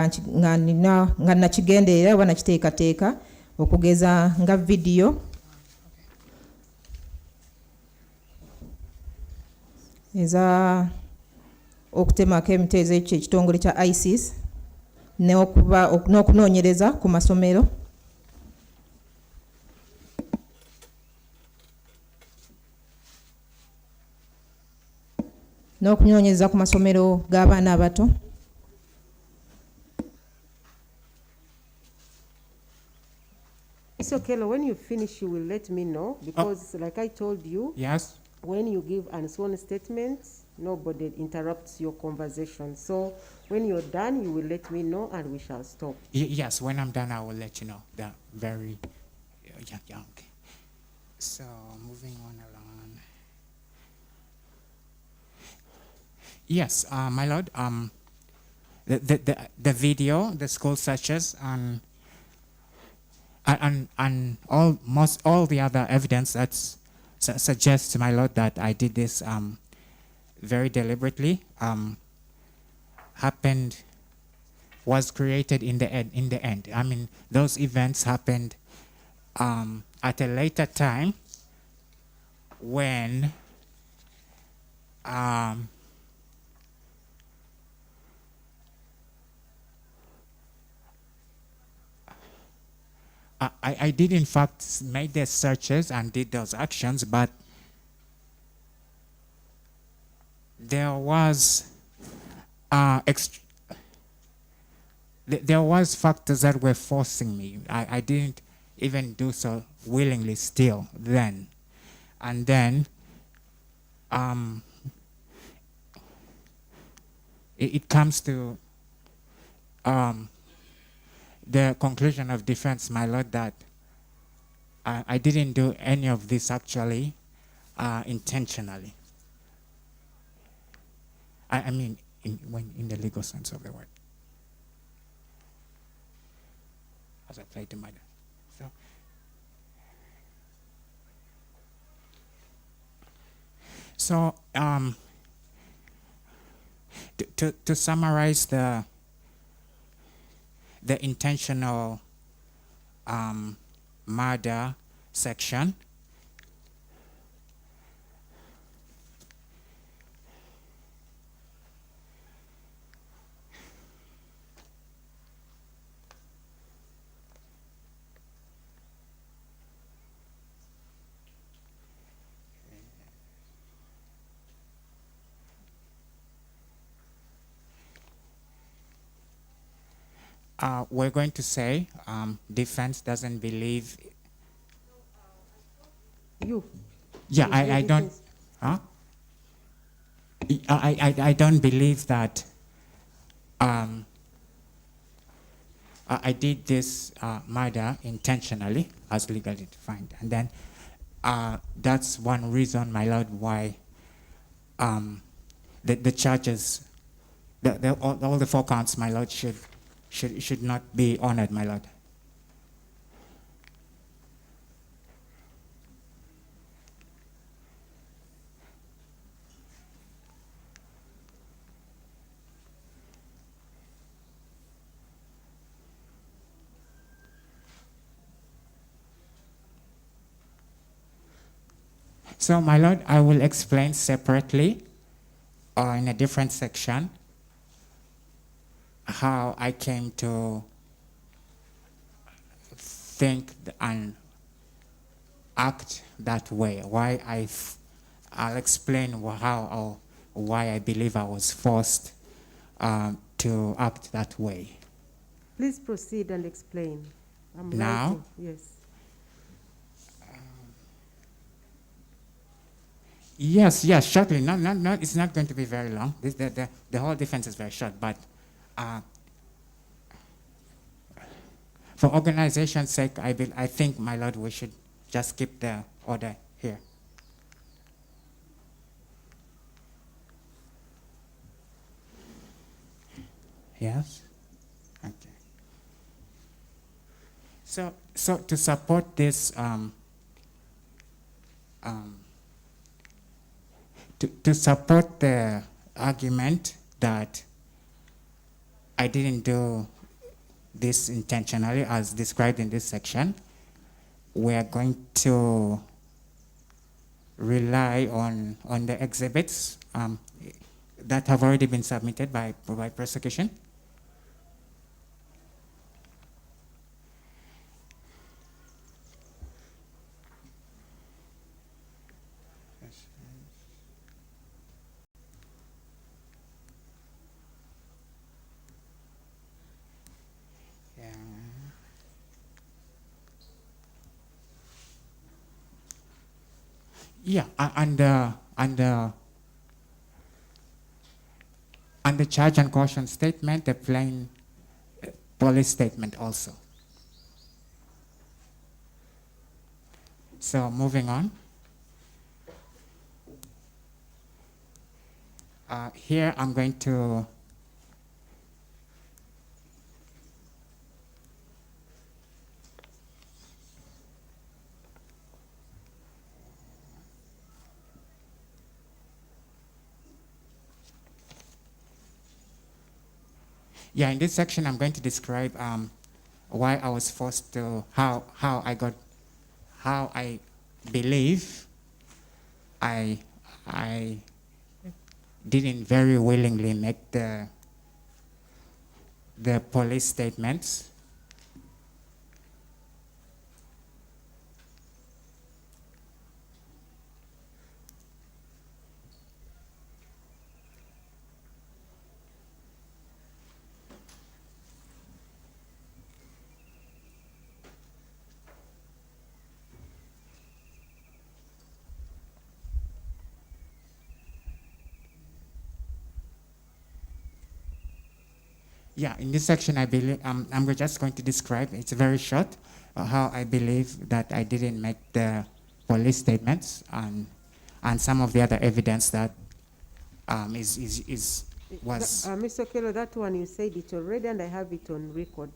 nga nakigenderera oba nakiteekateeka okugeza nga video eza okutemako emiteezo ekyo ekitongole kya ISIS n'okunoonyereza ku masomero g'abaana abato. So Okello, when you finish, you will let me know because, like I told you, Yes. when you give unsworn statements, nobody interrupts your conversation. So when you're done, you will let me know and we shall stop. Yes, when I'm done, I will let you know. That very young. So moving on along. Yes, my lord. The video, the school searches, and almost all the other evidence that suggests, my lord, that I did this very deliberately. Was created in the end. I mean, those events happened at a later time when I did in fact make the searches and did those actions, but there was there was factors that were forcing me. I didn't even do so willingly still then. And then it comes to the conclusion of defense, my lord, that I didn't do any of this actually intentionally. I mean, in the legal sense of the word. As I played to my dad. So to summarize the intentional murder section, we're going to say defense doesn't believe. You. Yeah, I don't. Huh? I don't believe that. I did this murder intentionally, as legally defined, and then that's one reason, my lord, why the charges, all the 4 counts, my lord, should not be honored, my lord. So, my lord, I will explain separately or in a different section how I came to think and act that way. I'll explain how or why I believe I was forced to act that way. Please proceed and explain. I'm now? writing. Yes. Yes, shortly. No, it's not going to be very long. The whole defense is very short, but for organization's sake, I think, my lord, we should just keep the order here. Yes? Okay. So to support this, to support the argument that I didn't do this intentionally as described in this section. We're going to rely on the exhibits that have already been submitted by prosecution. Yeah, and the charge and caution statement, the plain police statement also. So moving on. Here I'm going to in this section I'm going to describe why I was forced to, how I believe I didn't very willingly make the police statements. Yeah, in this section, I believe I'm just going to describe. It's very short. How I believe that I didn't make the police statements and some of the other evidence that was. Mr. Okello, that one you said it already, and I have it on record.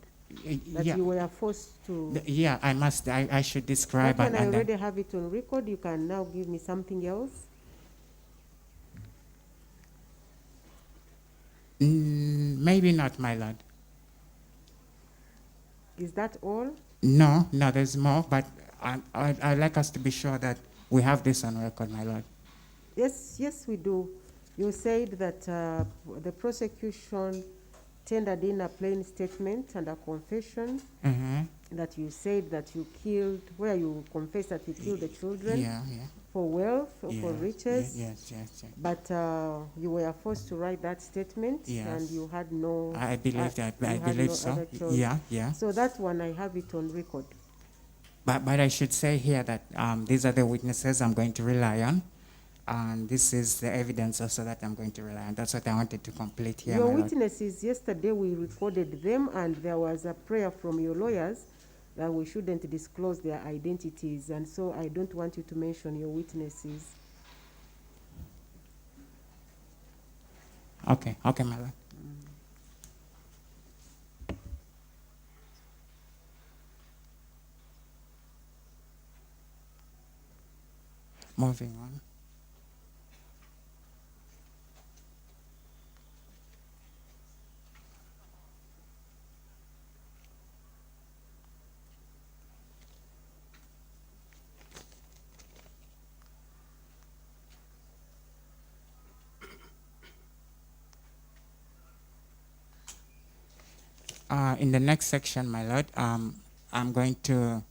That Yeah. you were forced to. Yeah, I must. I should describe. That one I already have it on record. You can now give me something else. Maybe not, my lord. Is that all? No, there's more, but I'd like us to be sure that we have this on record, my lord. Yes, we do. You said that the prosecution tendered in a plain statement and a confession that you said that you killed, where you confessed that you killed the children for wealth or for riches. Yes. But you were forced to write that statement, and you had no. I believe that. I believe so. Yeah. So that one I have it on record. But I should say here that these are the witnesses I'm going to rely on, and this is the evidence also that I'm going to rely on. That's what I wanted to complete here. Your witnesses, yesterday we recorded them, and there was a prayer from your lawyers that we shouldn't disclose their identities, and so I don't want you to mention your witnesses. Okay, my lord. Moving on. In the next section, my lord, I'm going to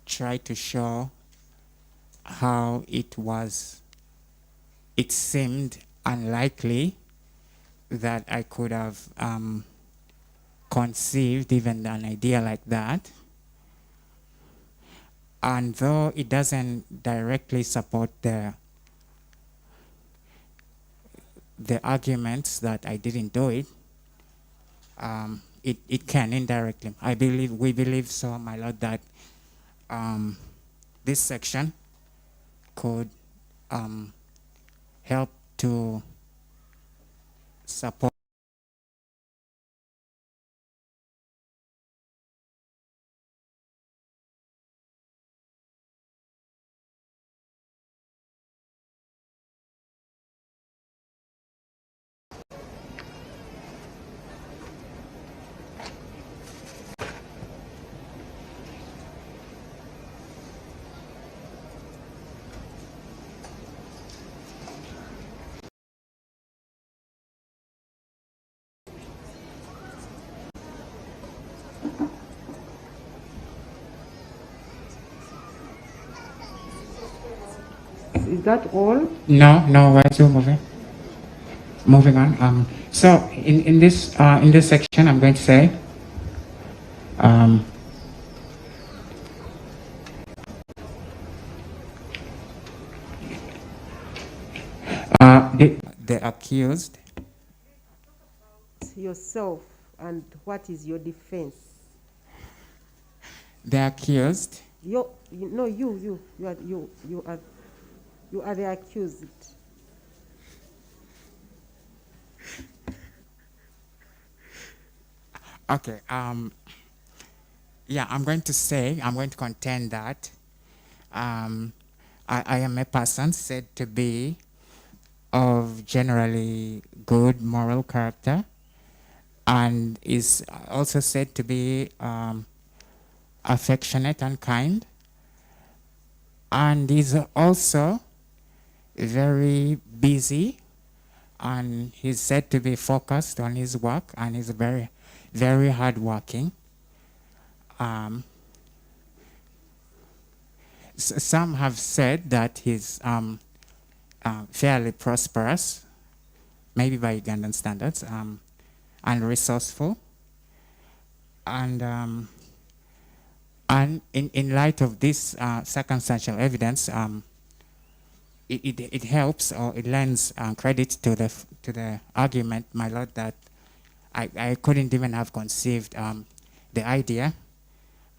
try to show how it seemed unlikely that I could have conceived even an idea like that. And though it doesn't directly support the arguments that I didn't do it, it can indirectly. We believe so, my lord, that this section could help to support Is that all? No, we're still moving on. So in this section, I'm going to say, the accused. Yourself, and what is your defense? The accused. You are the accused. Okay. Yeah, I'm going to contend that I am a person said to be of generally good moral character, and is also said to be affectionate and kind, and is also very busy, and he's said to be focused on his work, and he's very, very hardworking. Some have said that he's fairly prosperous, maybe by Ugandan standards, and resourceful. And in light of this circumstantial evidence, it helps, or it lends credit to the argument, my lord, that I couldn't even have conceived the idea,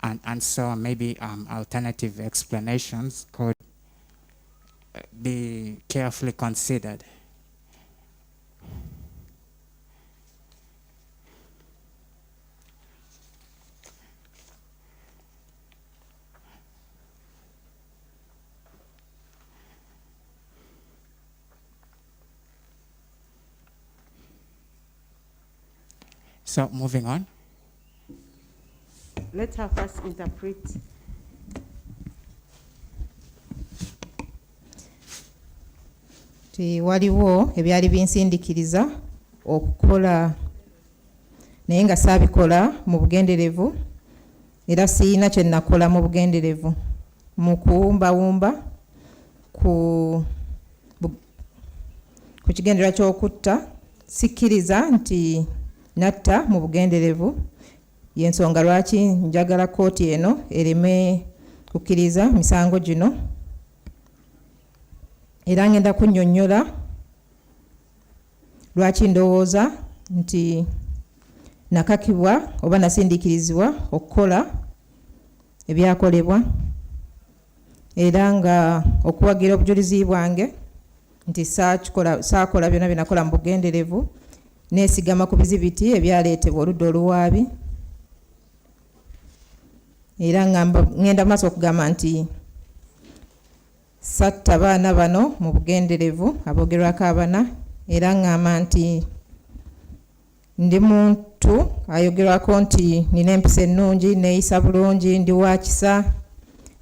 and so maybe alternative explanations could be carefully considered. So moving on. Let her first interpret. Waliwo ebyali binsindikiriza okukola naye nga saabikola mu bugenderevu, era siyina kye nakola mu bugenderevu mu kuwumbawumba ku kigendererwa ky'okutta. Sikkiriza nti natta mu bugenderevu, y'ensonga lwaki njagala kkooti eno ereme kukkiriza misango gino. Era ngenda kunnyonnyola lwaki ndowooza nti nakakibwa oba nasindikirizibwa okukola ebyakolebwa, era nga okuwagira obujulizi bwange nti saakola byonna byenakola mu bugenderevu, neesigama ku bizibiti ebyaleetebwa oludda oluwaabi. Era ngenda maaso okugamba nti satta baana bano mu bugenderevu aboogerwako abana, era ngamba nti ndi muntu ayogerwako nti nina empisa ennungi, neeyisa bulungi, ndi wa kisa,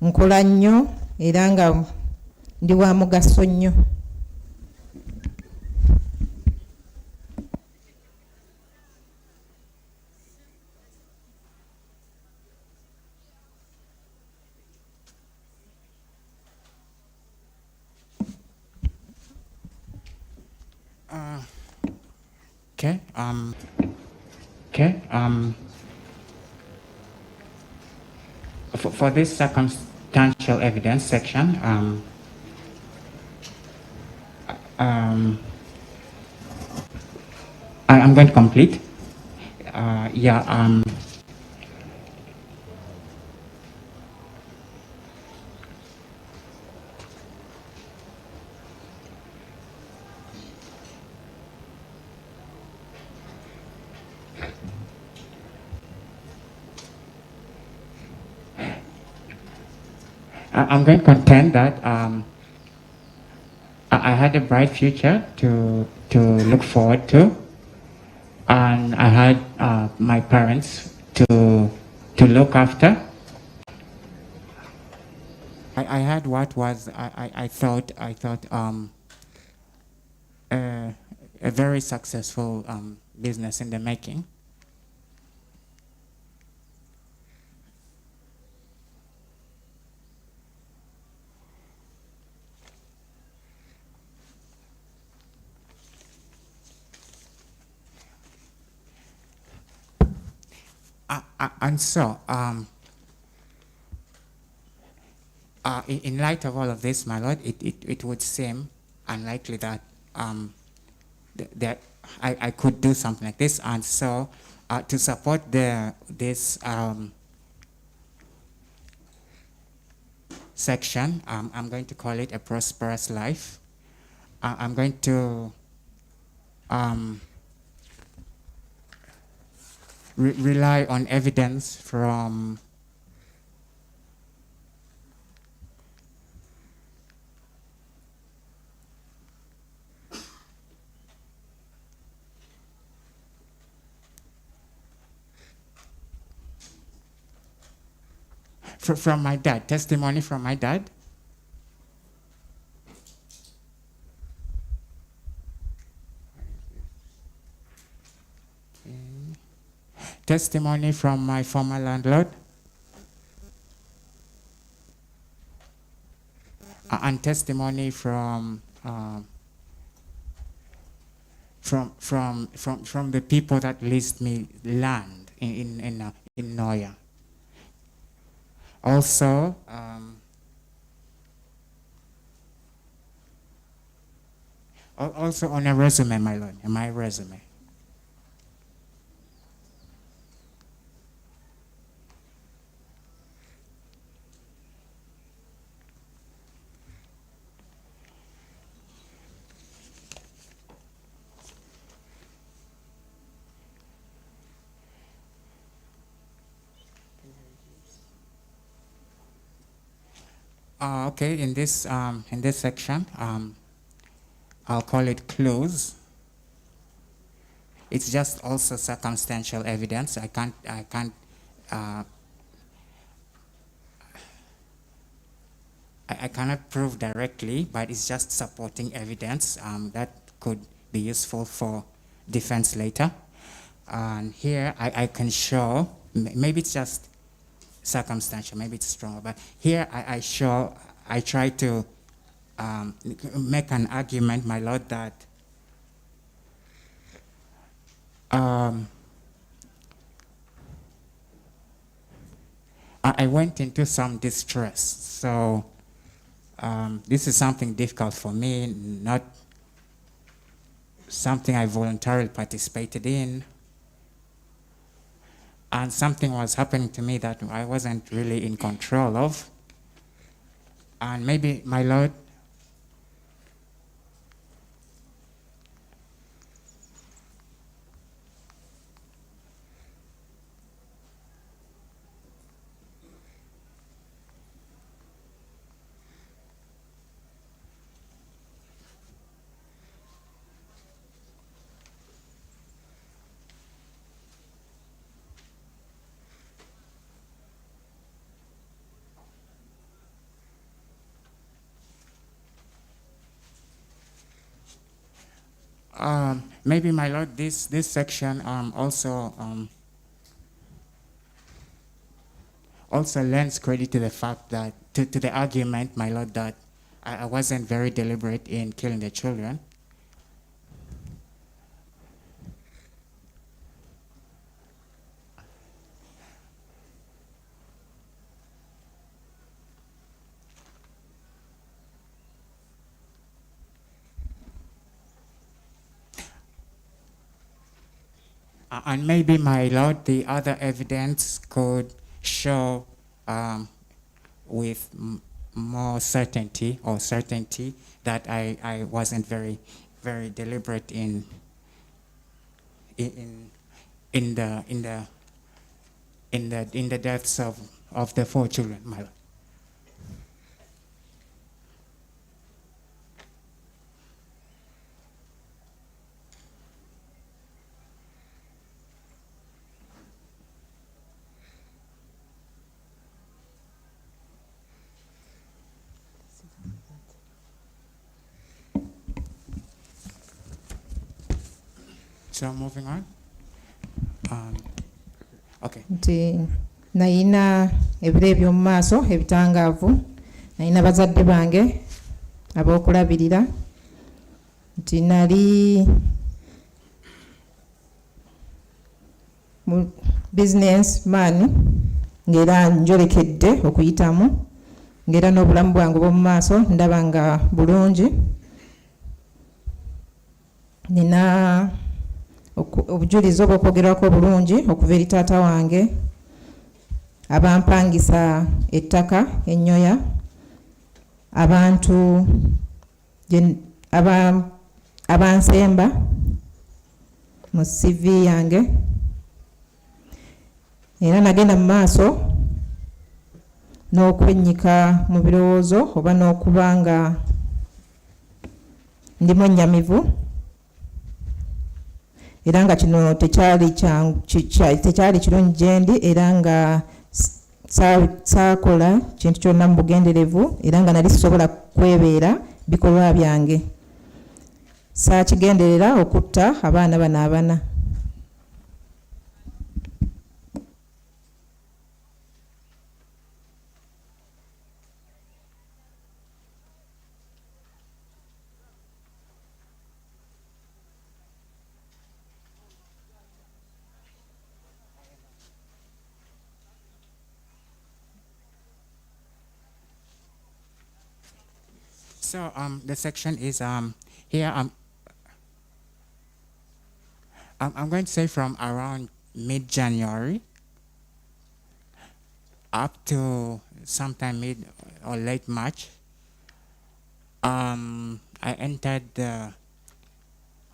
nkola nnyo, era nga ndi wa mugaso nnyo. For this circumstantial evidence section, I'm going to complete. I'm going to contend that I had a bright future to look forward to, and I had my parents to look after. I had what was I thought a very successful business in the making. And so, in light of all of this, my Lord, it would seem unlikely that that I could do something like this. And so, to support this section, I'm going to call it a prosperous life. I'm going to rely on evidence from from my dad, testimony from my dad. Testimony from my former landlord. And testimony from the people that leased me land in Noya. Also, also on a resume, my Lord, in my resume. Okay, in this section, I'll call it clues. It's just also circumstantial evidence. I cannot prove directly, but it's just supporting evidence that could be useful for defense later. And here I can show, maybe it's just circumstantial, maybe it's stronger, but here I try to make an argument, my Lord, that I went into some distress. So this is something difficult for me, not something I voluntarily participated in. And something was happening to me that I wasn't really in control of. And maybe, my Lord, maybe, my Lord, this section also lends credit to the fact that, to the argument, my Lord, that I wasn't very deliberate in killing the children. And maybe, my Lord, the other evidence could show with more certainty that I wasn't very deliberate in the deaths of the 4 children, my Lord. So moving on. Okay. Nti nayina ebire by'omu maaso ebitangaavu, nayina bazadde bange ab'okulabirira, nti nali business man ng'era njolekedde okuyitamu ng'era n'obulamu bwange bw'omu maaso ndaba nga bulungi. Nina obujulizi obw'okwogerwako obulungi okuva eri taata wange abampangisa ettaka Enyoya, abantu abansemba mu CV yange, era nagenda mu maaso n'okwennyika mu birowoozo oba n'okuba nga ndimu ennyamivu, era nga kino tekyali kirungi gye ndi, era nga saakola kintu kyonna mu bugenderevu, era nga nali sisobola kwebeera bikolwa byange. Saakigenderera okutta abaana bano abana. So the section is here. I'm going to say from around mid-January up to sometime mid or late March. I entered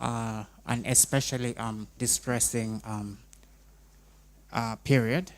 an especially distressing period.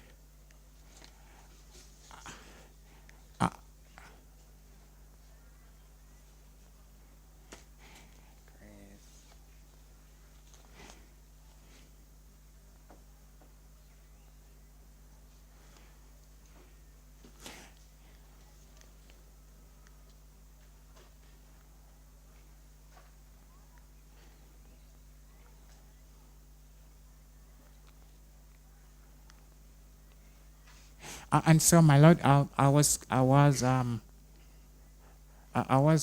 And so, my Lord, I was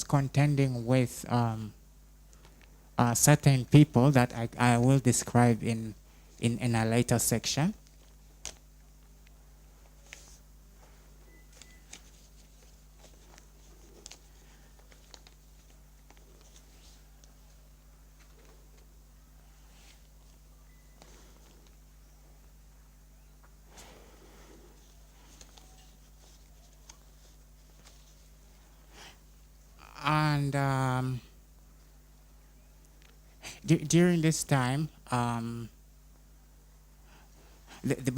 contending with certain people that I will describe in a later section. And during this time, by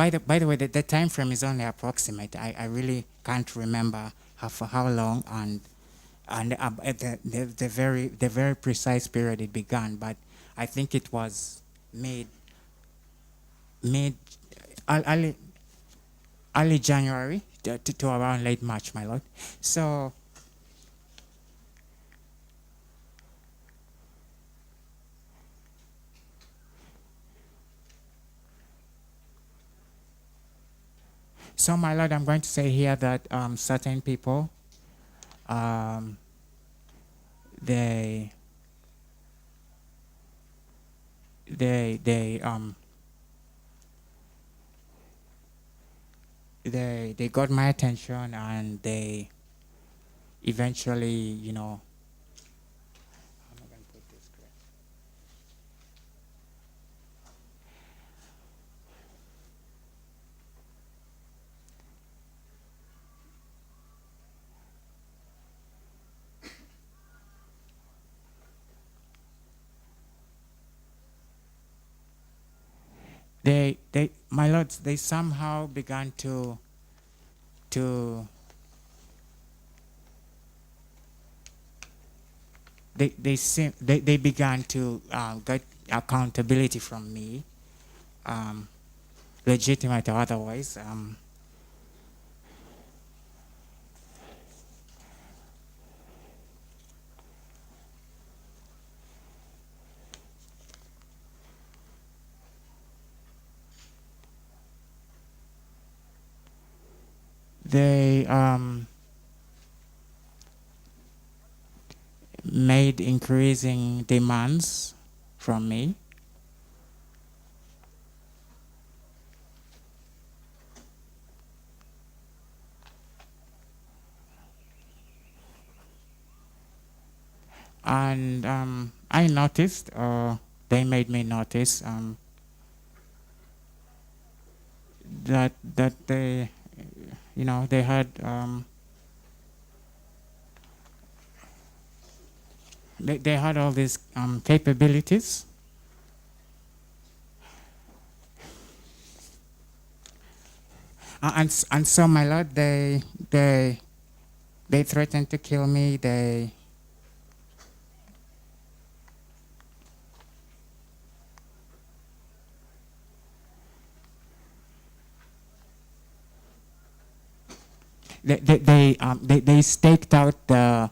the way, the time frame is only approximate. I really can't remember for how long and the very precise period it began. But I think it was early January to around late March, my Lord. So. So, my Lord, I'm going to say here that certain people, they got my attention, and they eventually, you know. How am I going to put this correct? My lords, they somehow began they began to get accountability from me, legitimate or otherwise. They made increasing demands from me. And I noticed, or they made me notice, that they, they had they had all these capabilities. And so, my lord, they threatened to kill me. They staked out that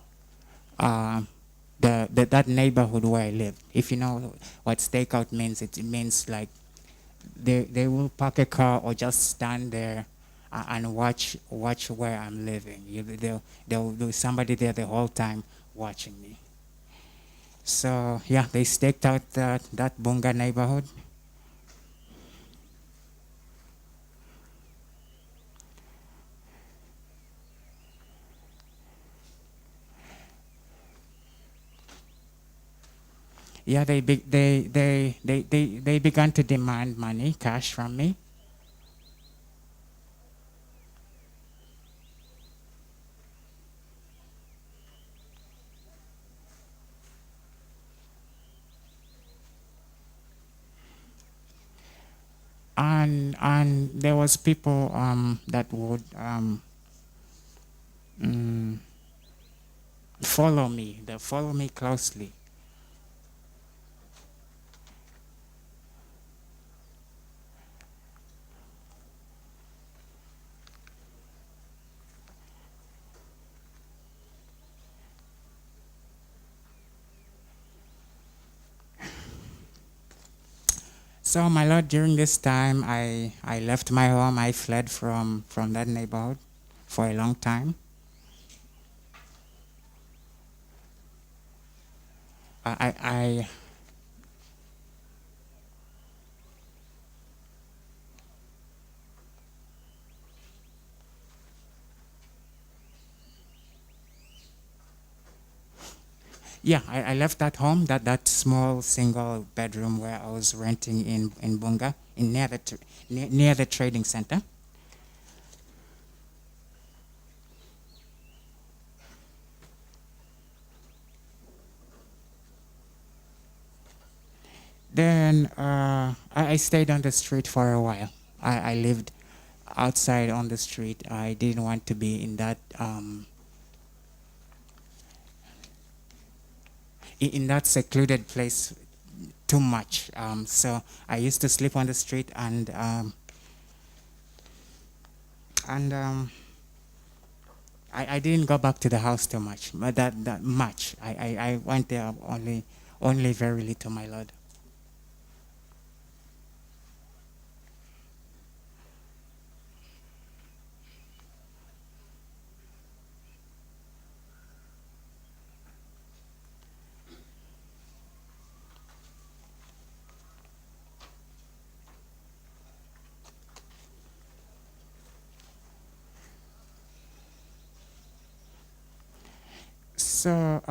neighborhood where I live. If you know what stakeout means, it means like they will park a car or just stand there and watch where I'm living. There'll be somebody there the whole time watching me. So yeah, they staked out that Bunga neighborhood. Yeah, they began to demand money, cash from me. And there was people that would follow me. They follow me closely. So, my lord, during this time, I left my home. I fled from that neighborhood for a long time. I Yeah, I left that home, that small single bedroom where I was renting in Bunga, near the trading center. Then I stayed on the street for a while. I lived outside on the street. I didn't want to be in that in that secluded place too much. So I used to sleep on the street and I didn't go back to the house too much, but that much. I went there only very little, my lord. So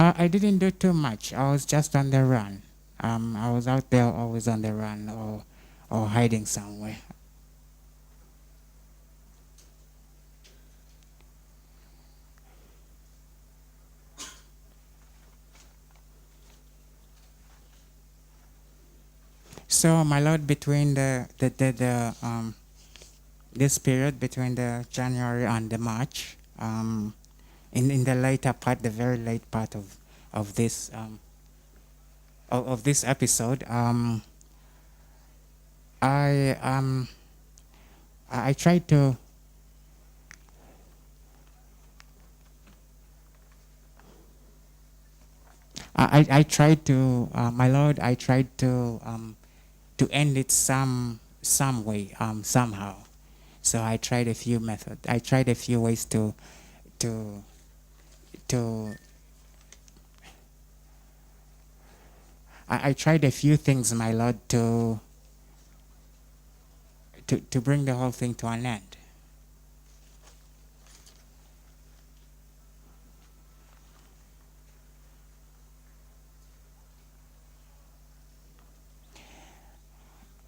I didn't do too much. I was just on the run. I was out there always on the run or hiding somewhere. So, my lord, between this period between the January and the March, in the later part, the very late part of this of this episode, I tried to I tried to my lord, I tried to end it some way, somehow. So I tried a few methods. I tried a few ways to to I tried a few things, my Lord, to bring the whole thing to an end.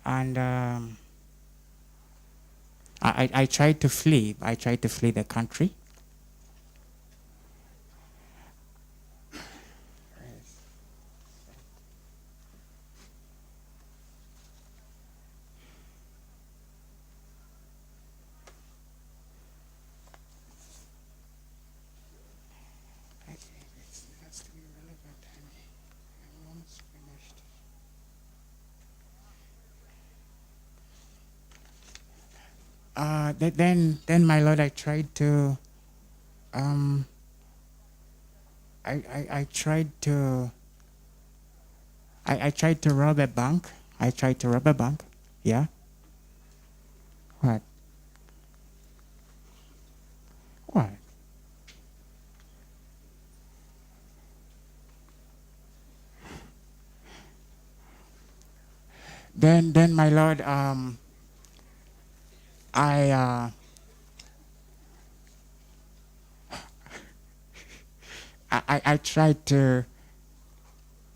And I tried to flee. I tried to flee the country. Then, my Lord, I tried to, I tried to rob a bank. I tried to rob a bank. Yeah. What? What? Then, my Lord, I tried to,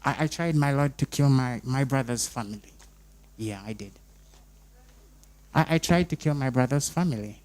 I tried, my Lord, to kill my brother's family. Yeah, I did. I tried to kill my brother's family.